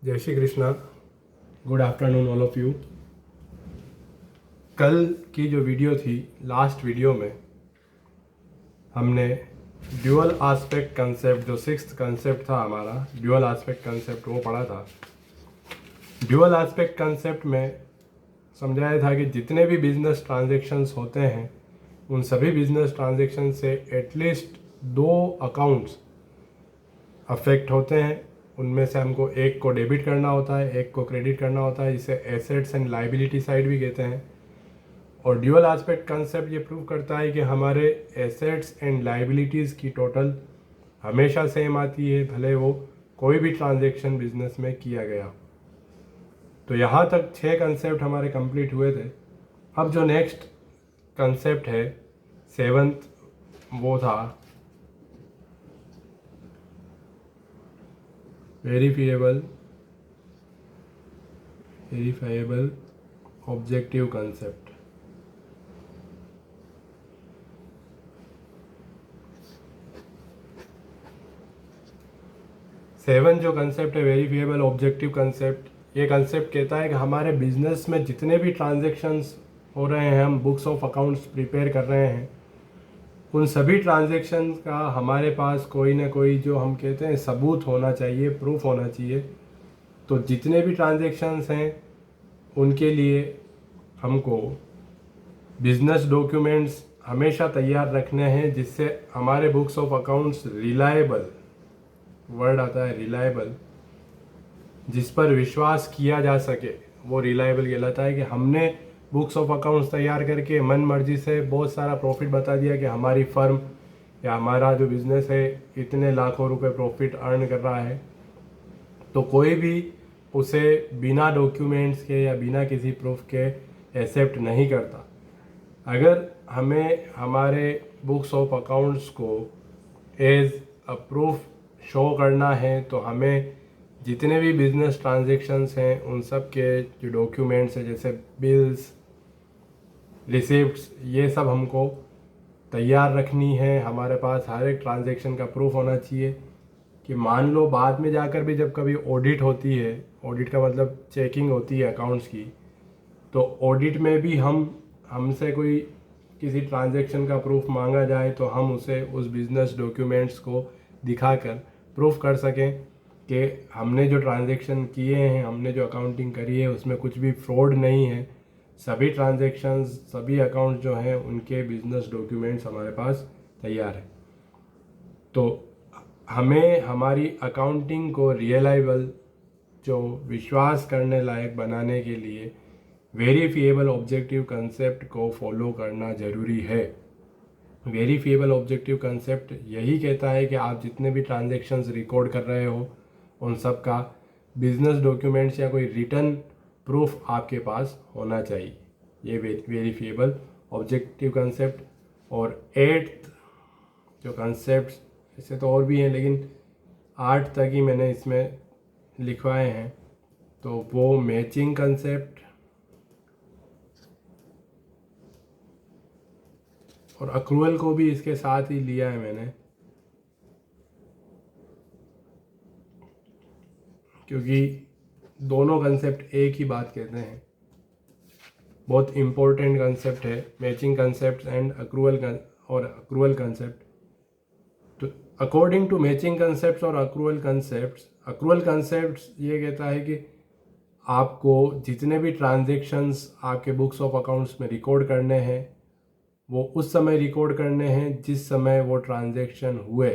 जय Shri Krishna. Good afternoon all of you. कल की जो वीडियो थी, लास्ट वीडियो में हमने ड्यूअल एस्पेक्ट कंसेप्ट, जो सिक्स्थ कंसेप्ट था हमारा, ड्यूअल एस्पेक्ट कंसेप्ट, वो पढ़ा था। ड्यूअल एस्पेक्ट कंसेप्ट में समझाया था कि जितने भी बिजनेस ट्रांजैक्शंस होते हैं उन सभी बिजनेस ट्रांजैक्शन से एटलीस्ट 2 अकाउंट्स अफेक्ट होते हैं। उनमें से हमको एक को डेबिट करना होता है, एक को क्रेडिट करना होता है, जिसे एसेट्स एंड लाइबिलिटी साइड भी कहते हैं। और ड्यूअल एस्पेक्ट कंसेप्ट ये प्रूव करता है कि हमारे एसेट्स एंड लाइबिलिटीज़ की टोटल हमेशा सेम आती है, भले वो कोई भी ट्रांजैक्शन बिजनेस में किया गया। तो यहाँ तक 6 कंसेप्ट हमारे कंप्लीट हुए थे। अब जो नेक्स्ट कंसेप्ट है, 7th, वो था वेरीफाइएबल ऑब्जेक्टिव कंसेप्ट। सेवन जो कंसेप्ट है वेरीफाइएबल ऑब्जेक्टिव कंसेप्ट, ये कंसेप्ट कहता है कि हमारे बिजनेस में जितने भी ट्रांजैक्शंस हो रहे हैं, हम बुक्स ऑफ अकाउंट्स प्रिपेयर कर रहे हैं, उन सभी ट्रांजैक्शंस का हमारे पास कोई ना कोई, जो हम कहते हैं, सबूत होना चाहिए, प्रूफ होना चाहिए। तो जितने भी ट्रांजैक्शंस हैं उनके लिए हमको बिजनेस डॉक्यूमेंट्स हमेशा तैयार रखने हैं, जिससे हमारे books of accounts reliable, word आता है रिलायबल, जिस पर विश्वास किया जा सके, वो रिलायबल कहलाता है। कि हमने बुक्स ऑफ अकाउंट्स तैयार करके मन मर्जी से बहुत सारा प्रॉफिट बता दिया कि हमारी फर्म या हमारा जो बिज़नेस है इतने लाखों रुपए प्रॉफिट अर्न कर रहा है, तो कोई भी उसे बिना डॉक्यूमेंट्स के या बिना किसी प्रूफ के एक्सेप्ट नहीं करता। अगर हमें हमारे बुक्स ऑफ अकाउंट्स को एज अ प्रूफ शो करना है, तो हमें जितने भी बिजनेस ट्रांजैक्शंस हैं उन सब के जो डॉक्यूमेंट्स हैं, जैसे बिल्स, रिसिप्ट्स, ये सब हमको तैयार रखनी है। हमारे पास हर एक ट्रांजैक्शन का प्रूफ होना चाहिए कि मान लो बाद में जाकर भी जब कभी ऑडिट होती है, ऑडिट का मतलब चेकिंग होती है अकाउंट्स की, तो ऑडिट में भी हमसे कोई किसी ट्रांजैक्शन का प्रूफ मांगा जाए तो हम उसे उस बिजनेस डॉक्यूमेंट्स को दिखाकर प्रूफ कर सकें कि हमने जो ट्रांजैक्शन किए हैं, हमने जो अकाउंटिंग करी है, उसमें कुछ भी फ्रॉड नहीं है। सभी ट्रांजैक्शंस, सभी अकाउंट्स जो हैं, उनके बिजनेस डॉक्यूमेंट्स हमारे पास तैयार है। तो हमें हमारी अकाउंटिंग को रियलाइबल, जो विश्वास करने लायक बनाने के लिए वेरीफाइएबल ऑब्जेक्टिव कंसेप्ट को फॉलो करना ज़रूरी है। वेरीफाइएबल ऑब्जेक्टिव कंसेप्ट यही कहता है कि आप जितने भी ट्रांजैक्शंस रिकॉर्ड कर रहे हो उन सब का बिजनेस डॉक्यूमेंट्स या कोई रिटर्न प्रूफ आपके पास होना चाहिए। ये वेरीफाइएबल ऑब्जेक्टिव कंसेप्ट। और 8th जो कंसेप्ट, इससे तो और भी हैं लेकिन 8 तक ही मैंने इसमें लिखवाए हैं, तो वो मैचिंग कंसेप्ट और अक्रूवल को भी इसके साथ ही लिया है मैंने, क्योंकि दोनों कंसेप्ट एक ही बात कहते हैं। बहुत इम्पोर्टेंट कंसेप्ट है matching concept and accrual concept. तो अकॉर्डिंग टू मैचिंग कंसेप्ट और अक्रूवल कंसेप्ट ये कहता है कि आपको जितने भी ट्रांजैक्शंस आपके बुक्स ऑफ अकाउंट्स में रिकॉर्ड करने हैं, वो उस समय रिकॉर्ड करने हैं जिस समय वो ट्रांजैक्शन हुए,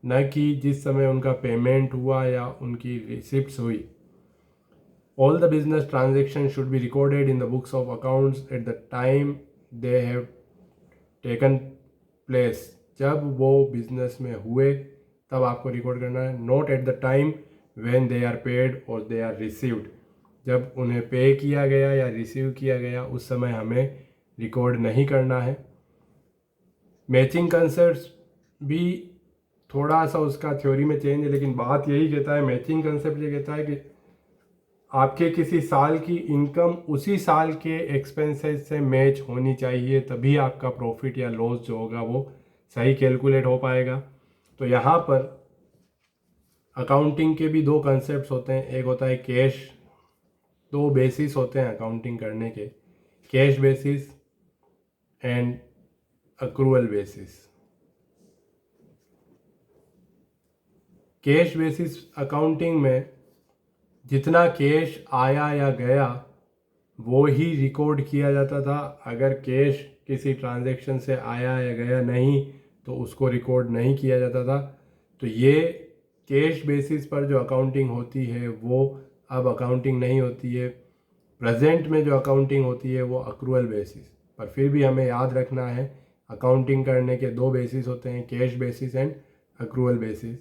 न कि जिस समय उनका पेमेंट हुआ या उनकी रिसिप्ट्स हुई। All the business transactions should be recorded in the books of accounts at the time they have taken place। जब वो बिजनेस में हुए तब आपको रिकॉर्ड करना है, not at the time when they are paid और दे आर रिसीव्ड। जब उन्हें पे किया गया या रिसीव किया गया उस समय हमें रिकॉर्ड नहीं करना है। मैचिंग कंसेप्ट भी थोड़ा सा उसका थ्योरी में चेंज है, लेकिन बात यही कहता है, मैचिंग कंसेप्ट ये कहता है कि आपके किसी साल की इनकम उसी साल के एक्सपेंसेस से मैच होनी चाहिए, तभी आपका प्रॉफिट या लॉस जो होगा वो सही कैलकुलेट हो पाएगा। तो यहाँ पर अकाउंटिंग के भी दो कंसेप्ट होते हैं, एक होता है कैश, दो बेसिस होते हैं अकाउंटिंग करने के, cash basis and accrual basis. Cash basis accounting में जितना कैश आया या गया वो ही रिकॉर्ड किया जाता था। अगर कैश किसी ट्रांजैक्शन से आया या गया नहीं तो उसको रिकॉर्ड नहीं किया जाता था। तो ये कैश बेसिस पर जो अकाउंटिंग होती है वो अब अकाउंटिंग नहीं होती है। प्रेजेंट में जो अकाउंटिंग होती है वो अक्रूवल बेसिस पर। फिर भी हमें याद रखना है अकाउंटिंग करने के दो बेसिस होते हैं, cash basis and accrual basis.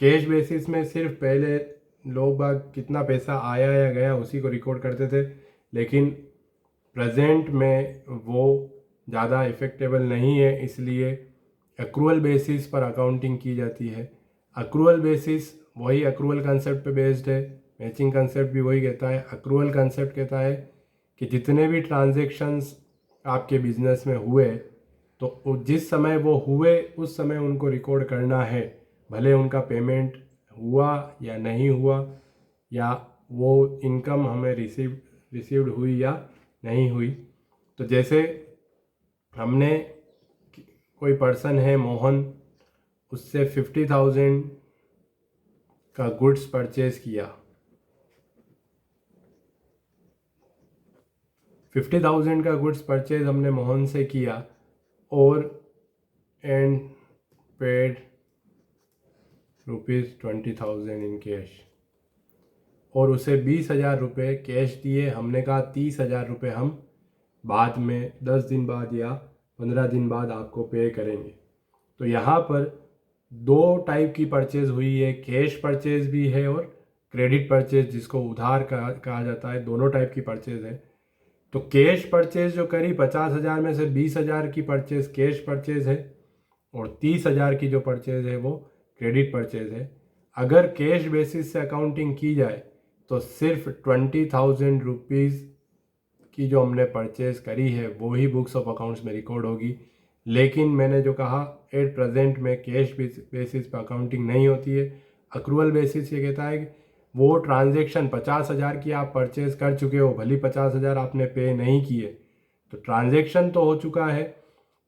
Cash basis में सिर्फ पहले लोग बाग कितना पैसा आया या गया उसी को रिकॉर्ड करते थे, लेकिन प्रेजेंट में वो ज़्यादा इफ़ेक्टेबल नहीं है, इसलिए अक्रूवल बेसिस पर अकाउंटिंग की जाती है। अक्रूवल बेसिस वही अक्रूवल कंसेप्ट पे बेस्ड है, मैचिंग कंसेप्ट भी वही कहता है। अक्रूवल कंसेप्ट कहता है कि जितने भी ट्रांजैक्शंस आपके बिजनेस में हुए तो जिस समय वो हुए उस समय उनको रिकॉर्ड करना है, भले उनका पेमेंट हुआ या नहीं हुआ, या वो इनकम हमें रिसीव्ड हुई या नहीं हुई। तो जैसे हमने कोई पर्सन है मोहन, उससे 50,000 का गुड्स परचेज किया, 50,000 का गुड्स परचेज हमने मोहन से किया और एंड पेड ₹20,000 इन कैश, और उसे 20,000 रुपये कैश दिए। हमने कहा 30,000 रुपये हम बाद में 10 दिन बाद या 15 दिन बाद आपको पे करेंगे। तो यहाँ पर दो टाइप की परचेज़ हुई है, कैश परचेज़ भी है और क्रेडिट परचेज़ जिसको उधार कहा जाता है, दोनों टाइप की परचेज़ है। तो कैश परचेज़ जो करी 50,000 में से 20,000 की परचेज़ कैश परचेज़ है और 30,000 की जो परचेज़ है वो क्रेडिट परचेज़ है। अगर कैश बेसिस से अकाउंटिंग की जाए तो सिर्फ 20,000 रुपीज़ की जो हमने परचेज़ करी है वो ही बुक्स ऑफ अकाउंट्स में रिकॉर्ड होगी। लेकिन मैंने जो कहा एट प्रेजेंट में कैश बेसिस पर अकाउंटिंग नहीं होती है। अक्रूवल बेसिस ये कहता है कि वो ट्रांजैक्शन 50,000 की आप परचेज़ कर चुके हो, भली 50,000 आपने पे नहीं किए, तो ट्रांजैक्शन तो हो चुका है।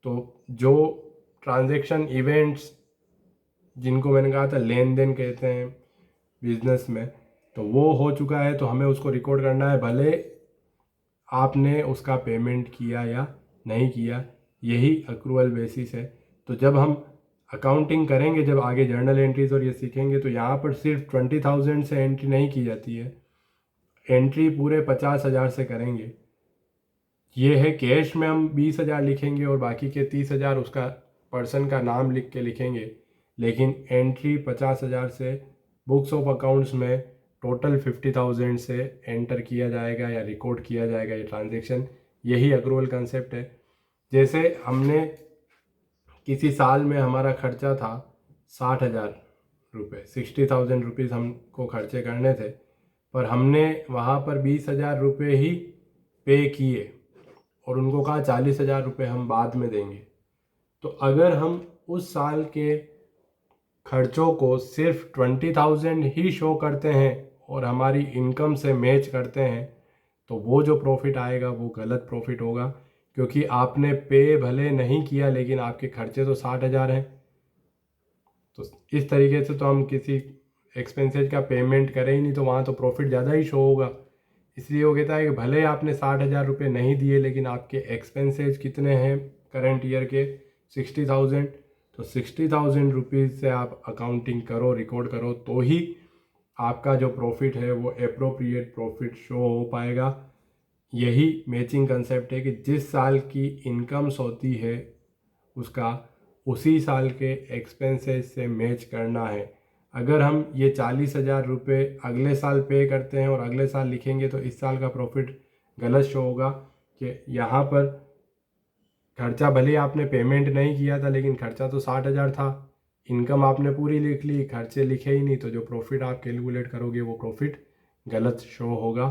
तो जो ट्रांजैक्शन इवेंट्स जिनको मैंने कहा था लेन देन कहते हैं बिजनेस में, तो वो हो चुका है, तो हमें उसको रिकॉर्ड करना है, भले आपने उसका पेमेंट किया या नहीं किया। यही अक्रूवल बेसिस है। तो जब हम अकाउंटिंग करेंगे, जब आगे जर्नल एंट्रीज और ये सीखेंगे, तो यहाँ पर सिर्फ 20,000 से एंट्री नहीं की जाती है, एंट्री पूरे 50,000 से करेंगे। ये है कैश में हम 20,000 लिखेंगे और बाकी के 30,000 उसका पर्सन का नाम लिख के लिखेंगे, लेकिन एंट्री 50,000 से बुक्स ऑफ अकाउंट्स में टोटल 50,000 से एंटर किया जाएगा या रिकॉर्ड किया जाएगा ये ट्रांजैक्शन। यही अक्रूवल कंसेप्ट है। जैसे हमने किसी साल में हमारा खर्चा था 60,000 रुपये, 60,000 रुपीज़ हमको खर्चे करने थे, पर हमने वहाँ पर 20,000 रुपये ही पे किए और उनको कहा 40,000 रुपये हम बाद में देंगे। तो अगर हम उस साल के खर्चों को सिर्फ 20,000 ही शो करते हैं और हमारी इनकम से मैच करते हैं, तो वो जो प्रॉफिट आएगा वो गलत प्रॉफिट होगा, क्योंकि आपने पे भले नहीं किया लेकिन आपके खर्चे तो 60,000 हैं। तो इस तरीके से तो हम किसी एक्सपेंसेज का पेमेंट करें ही नहीं, तो वहाँ तो प्रॉफिट ज़्यादा ही शो होगा। इसलिए वो कहता है कि भले आपने 60,000 रुपये नहीं दिए लेकिन आपके एक्सपेंसेज कितने हैं करंट ईयर के 60,000, तो 60,000 रुपीज़ से आप अकाउंटिंग करो, रिकॉर्ड करो, तो ही आपका जो प्रॉफिट है वो एप्रोप्रिएट प्रॉफिट शो हो पाएगा। यही मैचिंग कंसेप्ट है कि जिस साल की इनकम्स होती है उसका उसी साल के एक्सपेंसेस से मैच करना है। अगर हम ये 40,000 रुपये अगले साल पे करते हैं और अगले साल लिखेंगे तो इस साल का प्रॉफिट गलत शो होगा कि यहाँ पर खर्चा भले आपने पेमेंट नहीं किया था लेकिन खर्चा तो 60,000 था, इनकम आपने पूरी लिख ली, खर्चे लिखे ही नहीं, तो जो प्रॉफिट आप कैलकुलेट करोगे वो प्रॉफिट गलत शो होगा।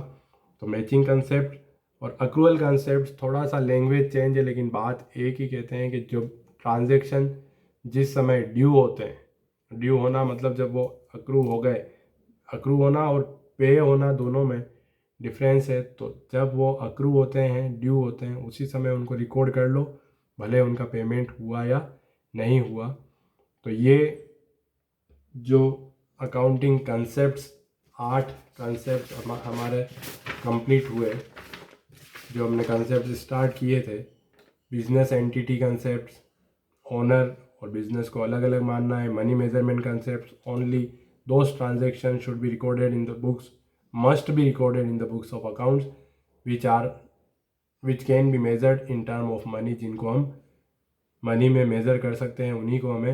तो मैचिंग कंसेप्ट और अक्रूवल कंसेप्ट थोड़ा सा लैंग्वेज चेंज है लेकिन बात एक ही कहते हैं कि जो ट्रांजैक्शन जिस समय ड्यू होते हैं, ड्यू होना मतलब जब वो अक्रू हो गए, अक्रू होना और पे होना दोनों में डिफरेंस है। तो जब वो अक्रू होते हैं, ड्यू होते हैं, उसी समय उनको रिकॉर्ड कर लो, भले उनका पेमेंट हुआ या नहीं हुआ। तो ये जो अकाउंटिंग कंसेप्ट्स 8 कंसेप्ट हमारे कंप्लीट हुए, जो हमने कंसेप्ट स्टार्ट किए थे। बिजनेस एंटिटी कंसेप्ट, ओनर और बिजनेस को अलग अलग मानना है, money measurement concept, only those transaction should be recorded in the books, must be recorded in the books of accounts which can be measured in term of money, जिनको हम money में measure कर सकते हैं, उन्हीं को हमें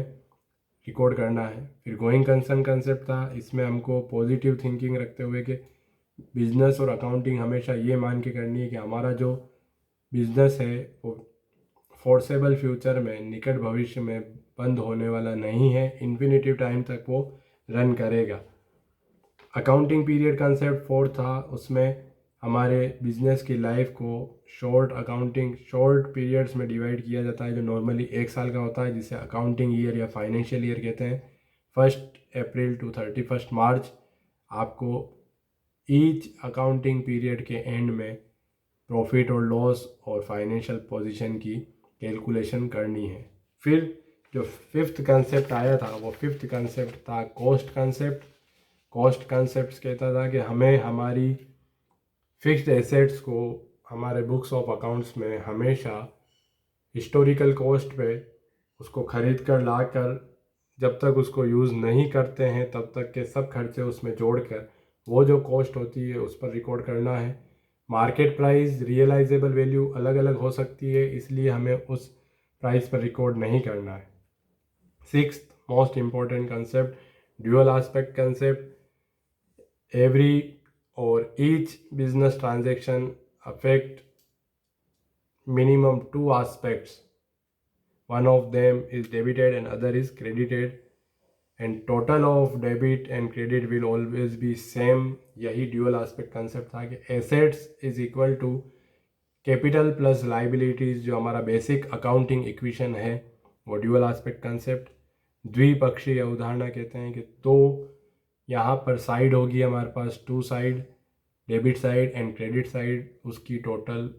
रिकॉर्ड करना है। फिर गोइंग कंसर्न कंसेप्ट था, इसमें हमको पॉजिटिव थिंकिंग रखते हुए कि बिजनेस और अकाउंटिंग हमेशा ये मान के करनी है कि हमारा जो बिजनेस है वो फोर्सेबल फ्यूचर में, निकट भविष्य में बंद होने वाला नहीं है, इन्फिनिटिव टाइम तक वो रन करेगा। अकाउंटिंग पीरियड कंसेप्ट 4 था, उसमें हमारे बिजनेस की लाइफ को शॉर्ट पीरियड्स में डिवाइड किया जाता है, जो नॉर्मली 1 साल का होता है, जिसे अकाउंटिंग ईयर या फाइनेंशियल ईयर कहते हैं। 1 अप्रैल टू 31 मार्च आपको ईच अकाउंटिंग पीरियड के एंड में प्रॉफिट और लॉस और फाइनेंशियल पोजीशन की कैलकुलेशन करनी है। फिर जो 5th कंसेप्ट आया था, वो 5th कंसेप्ट था कॉस्ट कंसेप्ट। कॉस्ट कंसेप्ट कहता था कि हमें हमारी फिक्स्ड एसेट्स को हमारे बुक्स ऑफ अकाउंट्स में हमेशा हिस्टोरिकल कॉस्ट पे उसको ख़रीद कर ला कर, जब तक उसको यूज़ नहीं करते हैं तब तक के सब खर्चे उसमें जोड़कर वो जो कॉस्ट होती है उस पर रिकॉर्ड करना है। मार्केट प्राइस, रियलाइजेबल वैल्यू अलग अलग हो सकती है, इसलिए हमें उस प्राइस पर रिकॉर्ड नहीं करना है। 6th most important concept, dual aspect concept. Every और each business transaction affect minimum 2 aspects. One of them is debited and other is credited, and total of debit and credit will always be same. यही dual aspect concept था कि assets is equal to capital plus liabilities, जो हमारा basic accounting equation है, वो dual aspect concept। द्विपक्षीय उदाहरण कहते हैं कि तो यहाँ पर साइड होगी हमारे पास 2 side, debit side and credit side, उसकी टोटल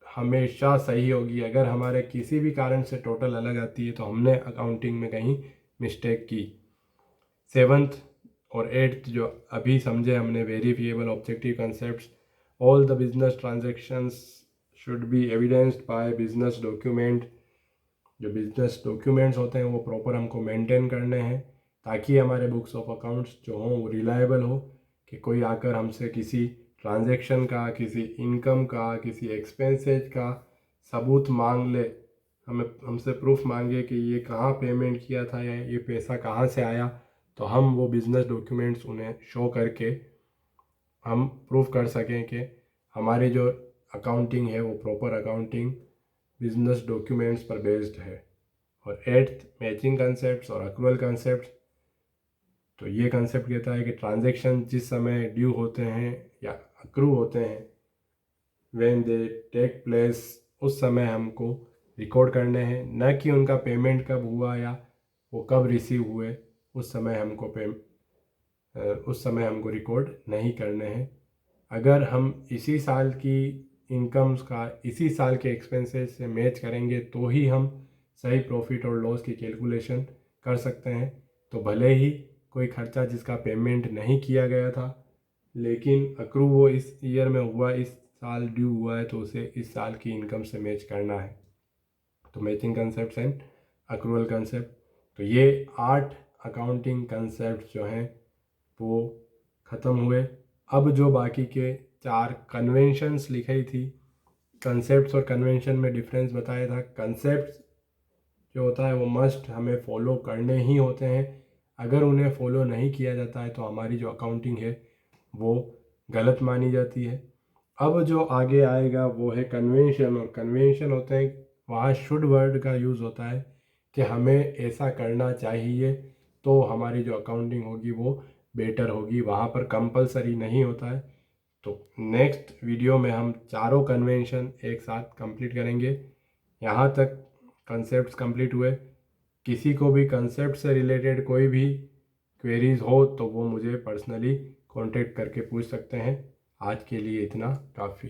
हमेशा सही होगी। अगर हमारे किसी भी कारण से टोटल अलग आती है तो हमने अकाउंटिंग में कहीं मिस्टेक की। 7th और 8th जो अभी समझे हमने, verifiable objective concepts. All the business transactions should be evidenced by business document. जो बिजनेस डॉक्यूमेंट्स होते हैं वो प्रॉपर हमको मेंटेन करने हैं, ताकि हमारे बुक्स ऑफ अकाउंट्स जो हों वो रिलायबल हो, कि कोई आकर हमसे किसी ट्रांजैक्शन का, किसी इनकम का, किसी एक्सपेंसेज का सबूत मांग ले, हमसे प्रूफ मांगे कि ये कहाँ पेमेंट किया था या ये पैसा कहाँ से आया, तो हम वो बिज़नेस डॉक्यूमेंट्स उन्हें शो करके हम प्रूफ कर सकें कि हमारी जो अकाउंटिंग है वो प्रॉपर अकाउंटिंग बिजनेस डॉक्यूमेंट्स पर बेस्ड है। और 8th मैचिंग कंसेप्ट्स और अक्रूवल कंसेप्ट। तो ये कंसेप्ट कहता है कि ट्रांजैक्शन जिस समय ड्यू होते हैं या अक्रू होते हैं, व्हेन दे टेक प्लेस, उस समय हमको रिकॉर्ड करने हैं, न कि उनका पेमेंट कब हुआ या वो कब रिसीव हुए, उस समय हमको रिकॉर्ड नहीं करने हैं। अगर हम इसी साल की इनकम्स का इसी साल के एक्सपेंसेस से मैच करेंगे तो ही हम सही प्रॉफिट और लॉस की कैलकुलेशन कर सकते हैं। तो भले ही कोई खर्चा जिसका पेमेंट नहीं किया गया था लेकिन अक्रू वो इस ईयर में हुआ, इस साल ड्यू हुआ है, तो उसे इस साल की इनकम से मैच करना है। तो matching concept and accrual concept. तो ये 8 अकाउंटिंग कंसेप्ट जो हैं वो ख़त्म हुए। अब जो बाकी के 4 कन्वेंशंस लिखी थी, कंसेप्ट्स और कन्वेंशन में डिफरेंस बताया था। कंसेप्ट्स जो होता है वो मस्ट हमें फॉलो करने ही होते हैं, अगर उन्हें फॉलो नहीं किया जाता है तो हमारी जो अकाउंटिंग है वो गलत मानी जाती है। अब जो आगे आएगा वो है कन्वेंशन। और कन्वेंशन होते हैं, वहाँ शुड वर्ड का यूज़ होता है कि हमें ऐसा करना चाहिए तो हमारी जो अकाउंटिंग होगी वो बेटर होगी, वहाँ पर कंपलसरी नहीं होता है। तो नेक्स्ट वीडियो में हम चारों कन्वेंशन एक साथ कंप्लीट करेंगे। यहाँ तक कंसेप्ट्स कंप्लीट हुए। किसी को भी कंसेप्ट से रिलेटेड कोई भी क्वेरीज हो तो वो मुझे पर्सनली कांटेक्ट करके पूछ सकते हैं। आज के लिए इतना काफ़ी।